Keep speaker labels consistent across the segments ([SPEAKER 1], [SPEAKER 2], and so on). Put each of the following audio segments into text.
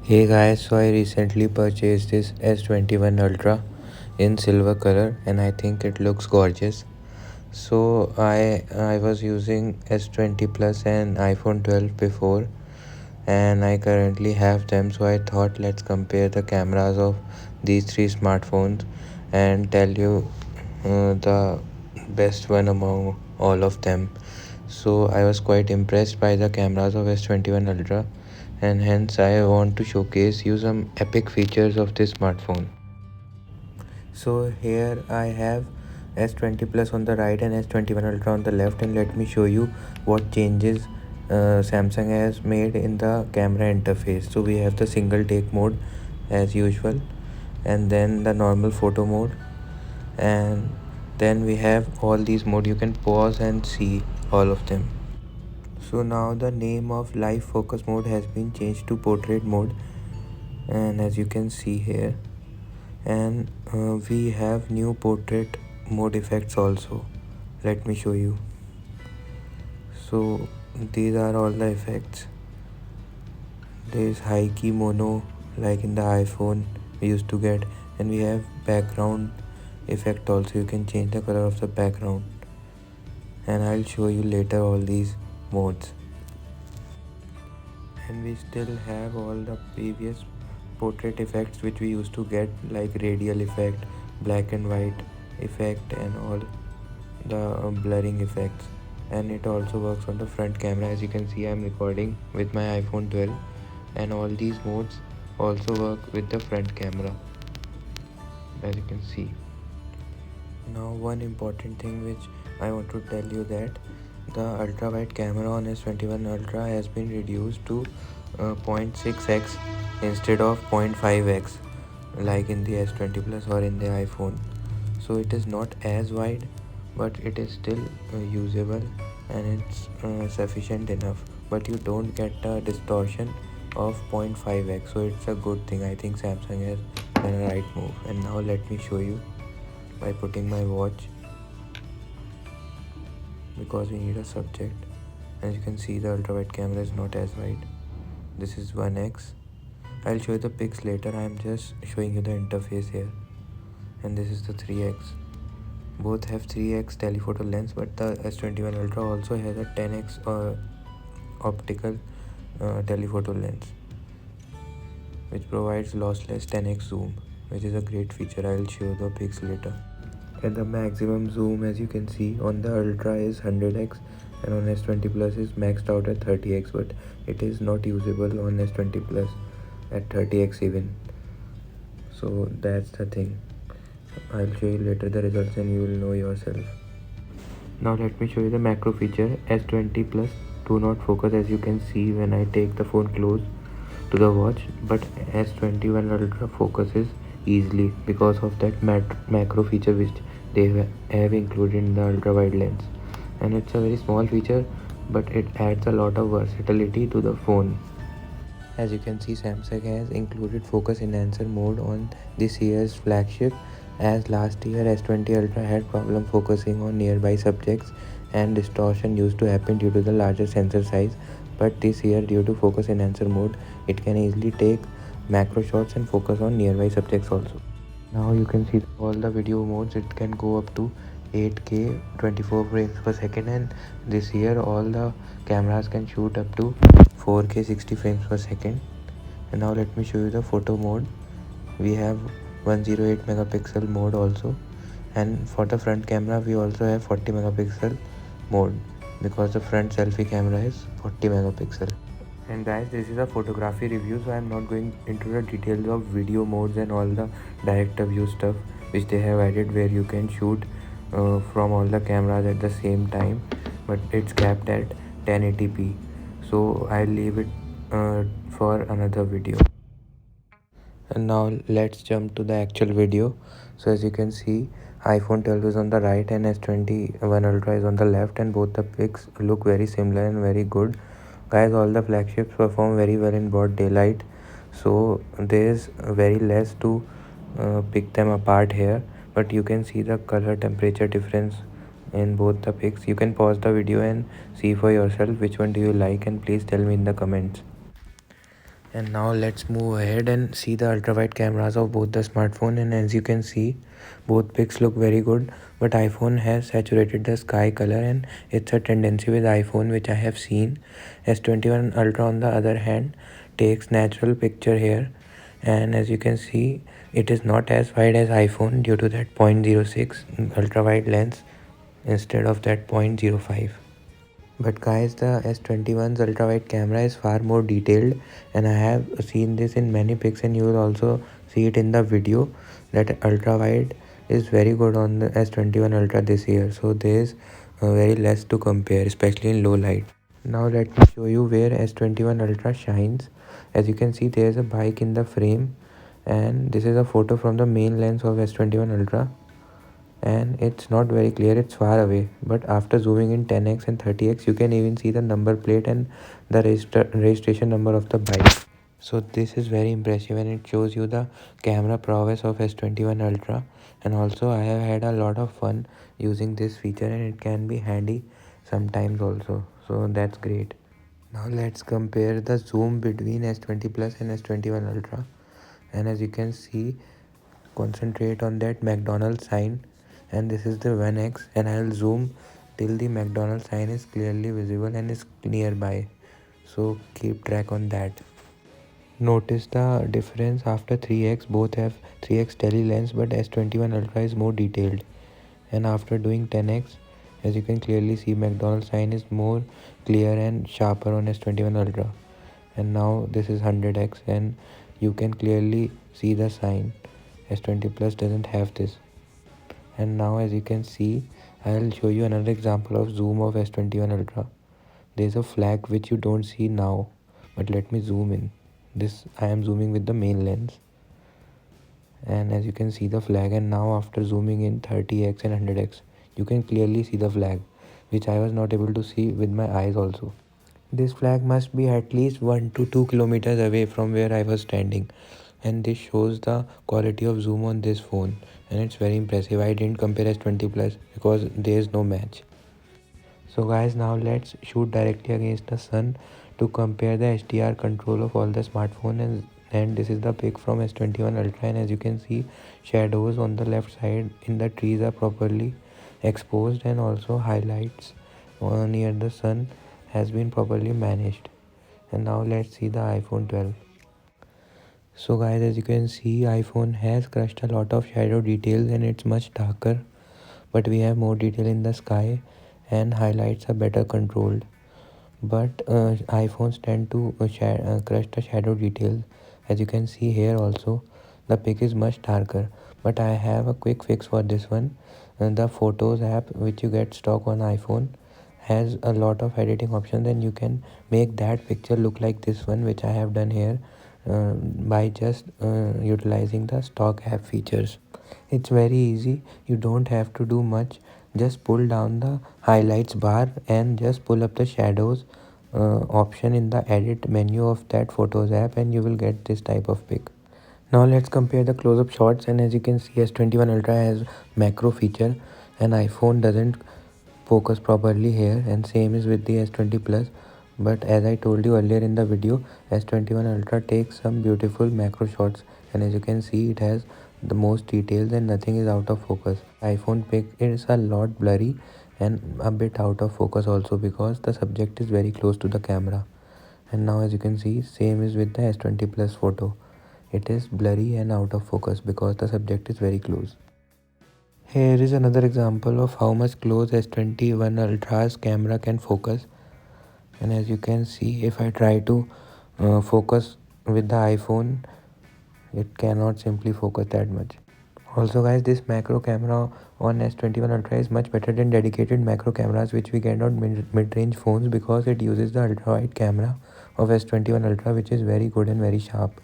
[SPEAKER 1] Hey guys, so I recently purchased this S21 Ultra in silver color and I think it looks gorgeous. So I was using S20 Plus and iPhone 12 before and I currently have them, so I thought let's compare the cameras of these three smartphones and tell you the best one among all of them. So I was quite impressed by the cameras of S21 Ultra and hence I want to showcase you some epic features of this smartphone. So here I have S20 Plus on the right and S21 Ultra on the left, and let me show you what changes Samsung has made in the camera interface. So we have the single take mode as usual, and then the normal photo mode, and then we have all these mode. You can pause and see all of them. So now the name of live focus mode has been changed to portrait mode, and as you can see here, and we have new portrait mode effects also. Let me show you. So these are all the effects. There is high key mono like in the iPhone we used to get, and we have background effect also. You can change the color of the background, and I'll show you later all these modes. And we still have all the previous portrait effects which we used to get, like radial effect, black and white effect, and all the blurring effects. And it also works on the front camera. As you can see, I'm recording with my iPhone 12, and all these modes also work with the front camera, as you can see. Now one important thing which I want to tell you, that the ultra wide camera on S21 Ultra has been reduced to 0.6x instead of 0.5x like in the S20 Plus or in the iPhone. So it is not as wide, but it is still usable, and it's sufficient enough, but you don't get a distortion of 0.5x, so it's a good thing. I think Samsung has done a right move. And now let me show you by putting my watch, because we need a subject. As you can see, the ultra wide camera is not as wide. This is 1x. I'll show you the pics later. I'm just showing you the interface here. And this is the 3x. Both have 3x telephoto lens, but the S21 Ultra also has a 10x optical telephoto lens, which provides lossless 10x zoom, which is a great feature. I'll show you the pics later. And the maximum zoom, as you can see, on the Ultra is 100x, and on S20 Plus is maxed out at 30x, but it is not usable on S20 Plus at 30x even. So that's the thing. I'll show you later the results and you will know yourself. Now let me show you the macro feature. S20 Plus do not focus, as you can see when I take the phone close to the watch, but S21 Ultra focuses easily because of that macro feature which they have included in the ultra wide lens. And it's a very small feature, but it adds a lot of versatility to the phone. As you can see, Samsung has included focus enhancer mode on this year's flagship, as last year S20 Ultra had problem focusing on nearby subjects and distortion used to happen due to the larger sensor size. But this year, due to focus enhancer mode, it can easily take macro shots and focus on nearby subjects also. Now you can see all the video modes. It can go up to 8K 24 frames per second, and this year all the cameras can shoot up to 4K 60 frames per second. And now let me show you the photo mode. We have 108 megapixel mode also, and for the front camera we also have 40 megapixel mode, because the front selfie camera is 40 megapixel. And guys, this is a photography review, so I'm not going into the details of video modes and all the director view stuff which they have added, where you can shoot from all the cameras at the same time, but it's capped at 1080p, so I'll leave it for another video. And now let's jump to the actual video. So as you can see, iPhone 12 is on the right and S21 Ultra is on the left, and both the pics look very similar and very good. Guys, all the flagships perform very well in broad daylight, so there is very less to pick them apart here, but you can see the color temperature difference in both the pics. You can pause the video and see for yourself which one do you like, and please tell me in the comments. And now let's move ahead and see the ultra wide cameras of both the smartphone. And as you can see, both pics look very good, but iPhone has saturated the sky color, and it's a tendency with iPhone which I have seen. S21 Ultra on the other hand takes natural picture here, and as you can see, it is not as wide as iPhone due to that 0.06 ultra wide lens instead of that 0.05. But guys, the S21's ultra wide camera is far more detailed, and I have seen this in many pics, and you will also see it in the video that ultra wide is very good on the S21 Ultra this year. So there is very less to compare, especially in low light. Now let me show you where S21 Ultra shines. As you can see, there is a bike in the frame, and this is a photo from the main lens of S21 Ultra, and it's not very clear, it's far away, but after zooming in 10x and 30x you can even see the number plate and the registration number of the bike. So this is very impressive, and it shows you the camera prowess of S21 Ultra. And also I have had a lot of fun using this feature, and it can be handy sometimes also, so that's great. Now let's compare the zoom between S20 Plus and S21 Ultra. And as you can see, concentrate on that McDonald's sign, and this is the 1x, and I'll zoom till the McDonald's sign is clearly visible and is nearby, so keep track on that. Notice the difference after 3x. Both have 3x tele lens, but S21 Ultra is more detailed. And after doing 10x, as you can clearly see, McDonald's sign is more clear and sharper on S21 Ultra. And now this is 100x, and you can clearly see the sign. S20 Plus doesn't have this. And now as you can see, I'll show you another example of zoom of S21 Ultra. There's a flag which you don't see now, but let me zoom in. This I am zooming with the main lens, and as you can see the flag. And now after zooming in 30x and 100x, you can clearly see the flag, which I was not able to see with my eyes also. This flag must be at least 1 to 2 kilometers away from where I was standing, and this shows the quality of zoom on this phone, and it's very impressive. I didn't compare S20 Plus because there is no match. So guys, now let's shoot directly against the sun to compare the HDR control of all the smartphone. And this is the pic from S21 Ultra, and as you can see, shadows on the left side in the trees are properly exposed, and also highlights near the sun has been properly managed. And now let's see the iPhone 12. So guys, as you can see, iPhone has crushed a lot of shadow details, and it's much darker, but we have more detail in the sky, and highlights are better controlled. But iPhones tend to crush the shadow details. As you can see here also, the pic is much darker, but I have a quick fix for this one. The Photos app which you get stock on iPhone has a lot of editing options, and you can make that picture look like this one, which I have done here by just utilizing the stock app features. It's very easy, you don't have to do much. Just pull down the highlights bar and just pull up the shadows option in the edit menu of that Photos app, and you will get this type of pic. Now let's compare the close-up shots, and as you can see, S21 Ultra has macro feature, and iPhone doesn't focus properly here, and same is with the S20 Plus. But as I told you earlier in the video, S21 Ultra takes some beautiful macro shots, and as you can see, it has the most details and nothing is out of focus. iPhone pic is a lot blurry and a bit out of focus also, because the subject is very close to the camera. And now as you can see, same is with the S20 Plus photo. It is blurry and out of focus because the subject is very close. Here is another example of how much close S21 Ultra's camera can focus. And as you can see, if I try to focus with the iPhone, it cannot simply focus that much. Also guys, this macro camera on S21 Ultra is much better than dedicated macro cameras which we get on mid-range phones, because it uses the ultra wide camera of S21 Ultra, which is very good and very sharp.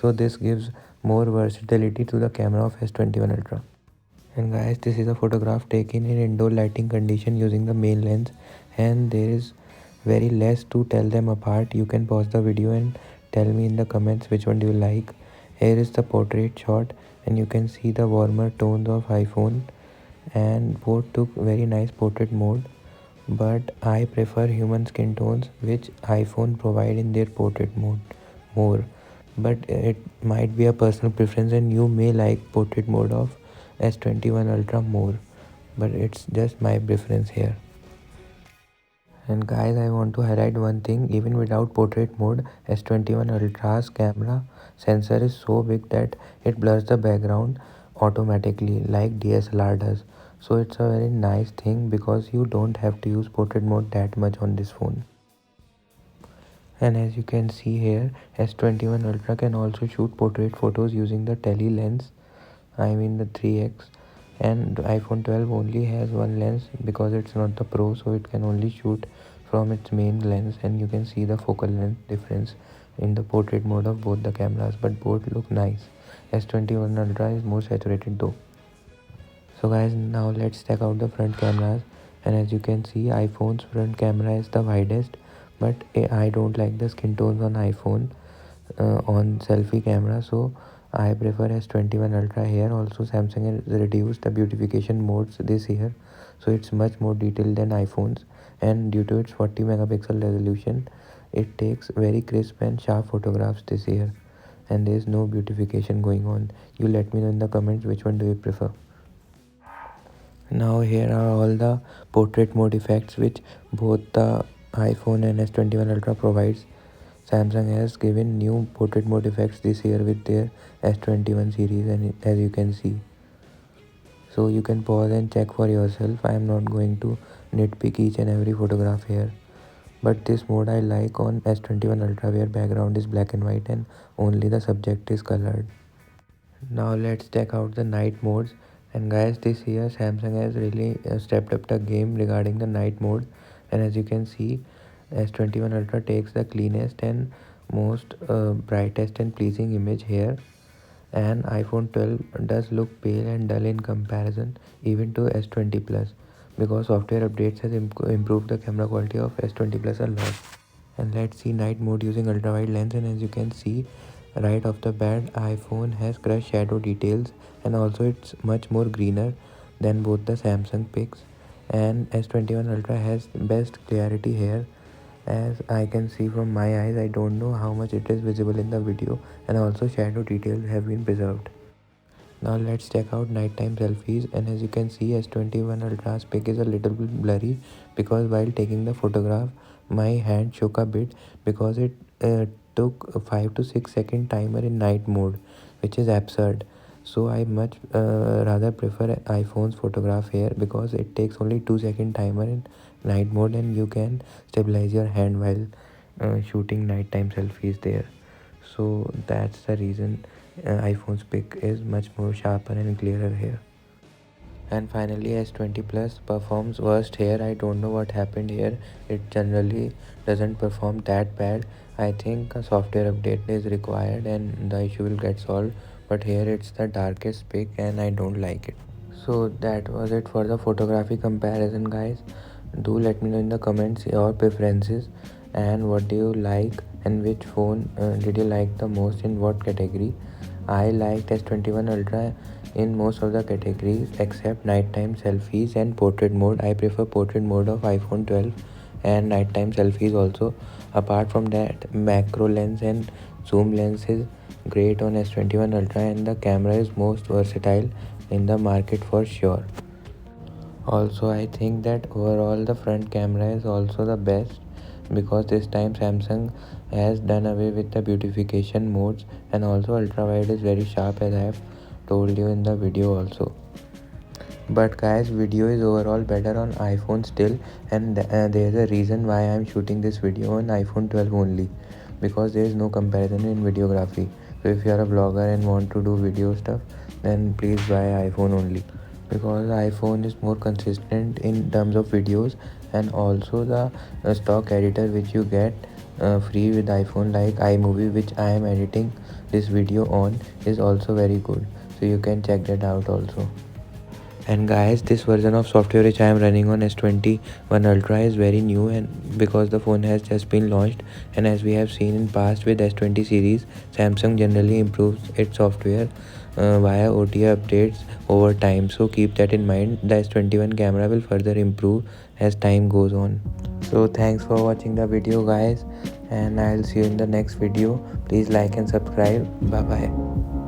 [SPEAKER 1] So this gives more versatility to the camera of S21 Ultra. And guys, this is a photograph taken in indoor lighting condition using the main lens, and there is very less to tell them apart. You can pause the video and tell me in the comments which one do you like. Here is the portrait shot, and you can see the warmer tones of iPhone, and both took very nice portrait mode, but I prefer human skin tones which iPhone provide in their portrait mode, more, but it might be a personal preference and you may like portrait mode of S21 Ultra more, but it's just my preference here. And guys, I want to highlight one thing. Even without portrait mode, S21 Ultra's camera sensor is so big that it blurs the background automatically like DSLR does. So it's a very nice thing because you don't have to use portrait mode that much on this phone. And as you can see here, S21 Ultra can also shoot portrait photos using the tele lens, I mean the 3x. And iPhone 12 only has one lens because it's not the Pro, so it can only shoot from its main lens, and you can see the focal length difference in the portrait mode of both the cameras, but both look nice. S21 Ultra is more saturated though. So guys, now let's check out the front cameras. And as you can see, iPhone's front camera is the widest, but I don't like the skin tones on iPhone on selfie camera, so I prefer S21 Ultra here. Also, Samsung has reduced the beautification modes this year, so it's much more detailed than iPhones, and due to its 40 megapixel resolution, it takes very crisp and sharp photographs this year, and there is no beautification going on. You let me know in the comments which one do you prefer. Now here are all the portrait mode effects which both the iPhone and S21 Ultra provides. Samsung has given new portrait mode effects this year with their S21 series, and as you can see. So you can pause and check for yourself. I am not going to nitpick each and every photograph here. But this mode I like on S21 Ultra where background is black and white and only the subject is colored. Now let's check out the night modes. And guys, this year Samsung has really stepped up the game regarding the night mode. And as you can see, S21 Ultra takes the cleanest and most brightest and pleasing image here. And iPhone 12 does look pale and dull in comparison even to S20 Plus, because software updates has improved the camera quality of S20 Plus a lot. And let's see night mode using ultra wide lens, and as you can see right off the bat, iPhone has crushed shadow details, and also it's much more greener than both the Samsung pics. And S21 Ultra has best clarity here. As I can see from my eyes, I don't know how much it is visible in the video, and also shadow details have been preserved. Now let's check out nighttime selfies, and as you can see, S21 Ultra's pic is a little bit blurry because while taking the photograph my hand shook a bit because it took a 5 to 6 second timer in night mode, which is absurd. So I much rather prefer iPhone's photograph here because it takes only 2 second timer in night mode, and you can stabilize your hand while shooting nighttime selfies there. So that's the reason iPhone's pic is much more sharper and clearer here. And finally, S20 Plus performs worst here. I don't know what happened here. It generally doesn't perform that bad. I think a software update is required and the issue will get solved. But here it's the darkest pic and I don't like it. So that was it for the photography comparison, guys. Do let me know in the comments your preferences and what do you like, and which phone did you like the most in what category. I liked S21 Ultra in most of the categories except nighttime selfies and portrait mode. I prefer portrait mode of iPhone 12 and nighttime selfies also. Apart from that, macro lens and zoom lens is great on S21 Ultra, and the camera is most versatile in the market for sure. Also, I think that overall the front camera is also the best because this time Samsung has done away with the beautification modes, and also ultra wide is very sharp as I have told you in the video also. But guys, video is overall better on iPhone still, and there is a reason why I am shooting this video on iPhone 12 only, because there is no comparison in videography. So if you are a vlogger and want to do video stuff, then please buy iPhone only, because iPhone is more consistent in terms of videos, and also the stock editor which you get free with iPhone like iMovie, which I am editing this video on, is also very good, so you can check that out also. And guys, this version of software which I am running on S21 Ultra is very new, and because the phone has just been launched, and as we have seen in past with S20 series, Samsung generally improves its software via OTA updates over time. So keep that in mind. The S21 camera will further improve as time goes on. So thanks for watching the video, guys, and I'll see you in the next video. Please like and subscribe. Bye bye.